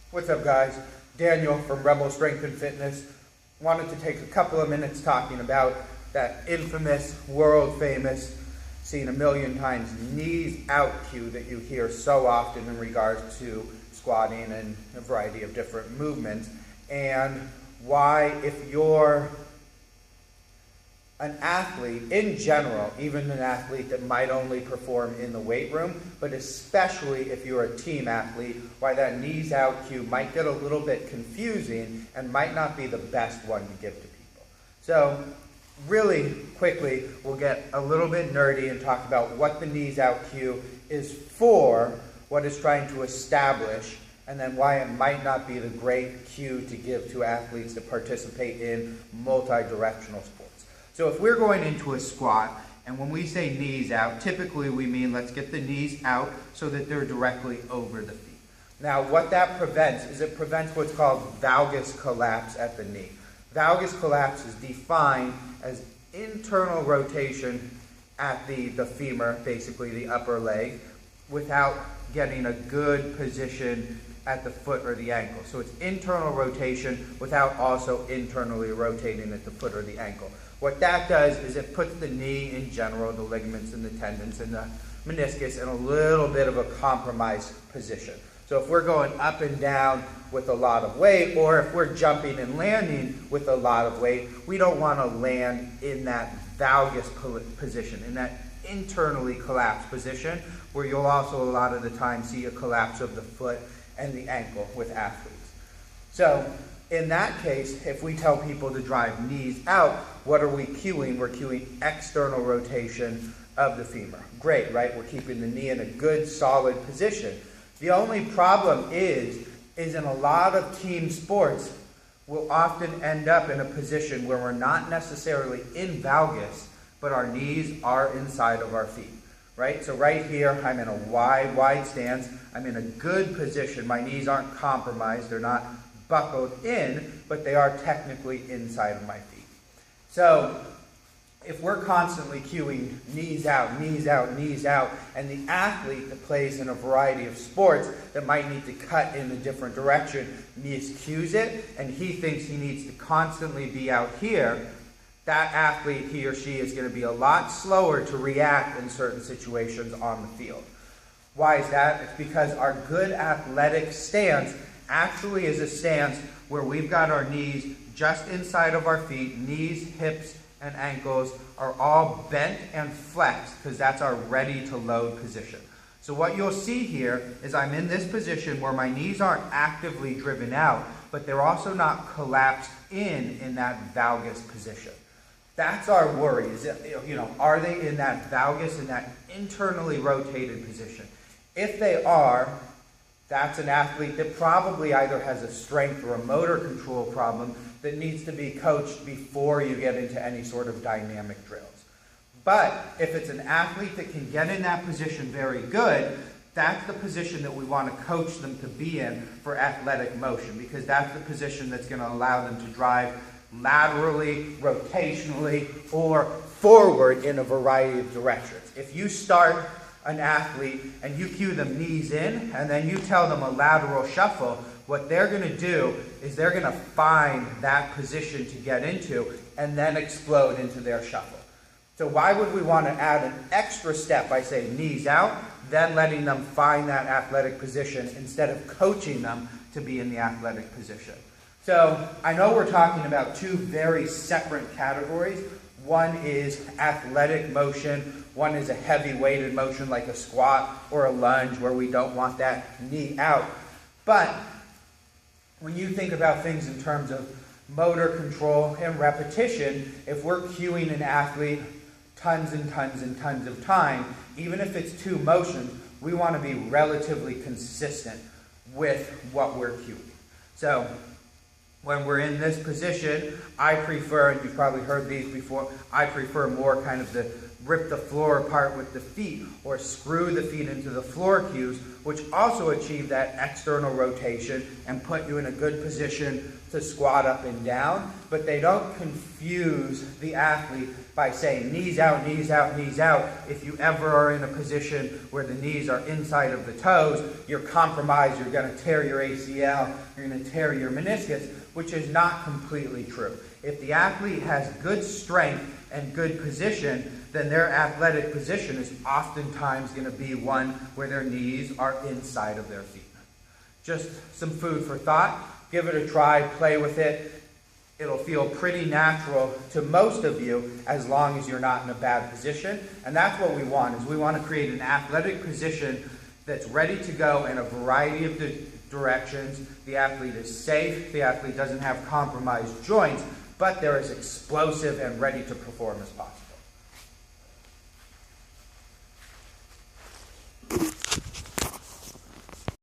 What's up, guys? Daniel from Rebel Strength and Fitness. Wanted to take a couple of minutes talking about that infamous, world famous, seen a million times, knees out cue that you hear so often in regards to squatting and a variety of different movements, and why, if you're an athlete in general, even an athlete that might only perform in the weight room, but especially if you're a team athlete, why that knees out cue might get a little bit confusing and might not be the best one to give to people. So really quickly, we'll get a little bit nerdy and talk about what the knees out cue is for, what it's trying to establish, and then why it might not be the great cue to give to athletes that participate in multi-directional sports. So if we're going into a squat, and when we say knees out, typically we mean let's get the knees out so that they're directly over the feet. Now what that prevents is it prevents what's called valgus collapse at the knee. Valgus collapse is defined as internal rotation at the femur, basically the upper leg, without getting a good position at the foot or the ankle. So it's internal rotation without also internally rotating at the foot or the ankle. What that does is it puts the knee in general, the ligaments and the tendons and the meniscus, in a little bit of a compromised position. So if we're going up and down with a lot of weight, or if we're jumping and landing with a lot of weight, we don't want to land in that valgus position, in that internally collapsed position, where you'll also a lot of the time see a collapse of the foot and the ankle with athletes. So in that case, if we tell people to drive knees out, what are we cueing? We're cueing external rotation of the femur. Great, right? We're keeping the knee in a good, solid position. The only problem is in a lot of team sports, we'll often end up in a position where we're not necessarily in valgus, but our knees are inside of our feet. Right? So right here, I'm in a wide stance. I'm in a good position. My knees aren't compromised. They're not buckled in, but they are technically inside of my feet. So if we're constantly cueing knees out, knees out, knees out, and the athlete that plays in a variety of sports that might need to cut in a different direction miscues it, and he thinks he needs to constantly be out here, that athlete, he or she, is going to be a lot slower to react in certain situations on the field. Why is that? It's because our good athletic stance actually is a stance where we've got our knees just inside of our feet. Knees, hips, and ankles are all bent and flexed because that's our ready to load position. So what you'll see here is I'm in this position where my knees aren't actively driven out, but they're also not collapsed in that valgus position. That's our worry. Is that, are they in that valgus, in that internally rotated position? If they are, that's an athlete that probably either has a strength or a motor control problem that needs to be coached before you get into any sort of dynamic drills. But if it's an athlete that can get in that position very good, that's the position that we want to coach them to be in for athletic motion, because that's the position that's going to allow them to drive laterally, rotationally, or forward in a variety of directions. If you start an athlete and you cue them knees in and then you tell them a lateral shuffle, what they're going to do is they're going to find that position to get into and then explode into their shuffle. So why would we want to add an extra step by saying knees out, then letting them find that athletic position instead of coaching them to be in the athletic position? So I know we're talking about two very separate categories. One is athletic motion. One is a heavy weighted motion like a squat or a lunge where we don't want that knee out. But when you think about things in terms of motor control and repetition, if we're cueing an athlete tons and tons and tons of time, even if it's two motions, we want to be relatively consistent with what we're cueing. So when we're in this position, I prefer, and you've probably heard these before, I prefer more kind of the rip the floor apart with the feet or screw the feet into the floor cues, which also achieve that external rotation and put you in a good position to squat up and down. But they don't confuse the athlete by saying knees out, knees out, knees out. If you ever are in a position where the knees are inside of the toes, you're compromised, you're going to tear your ACL, you're going to tear your meniscus, which is not completely true. If the athlete has good strength and good position, then their athletic position is oftentimes going to be one where their knees are inside of their feet. Just some food for thought. Give it a try, play with it. It'll feel pretty natural to most of you as long as you're not in a bad position. And that's what we want, is we want to create an athletic position that's ready to go in a variety of directions. The athlete is safe, the athlete doesn't have compromised joints, but they're as explosive and ready to perform as possible.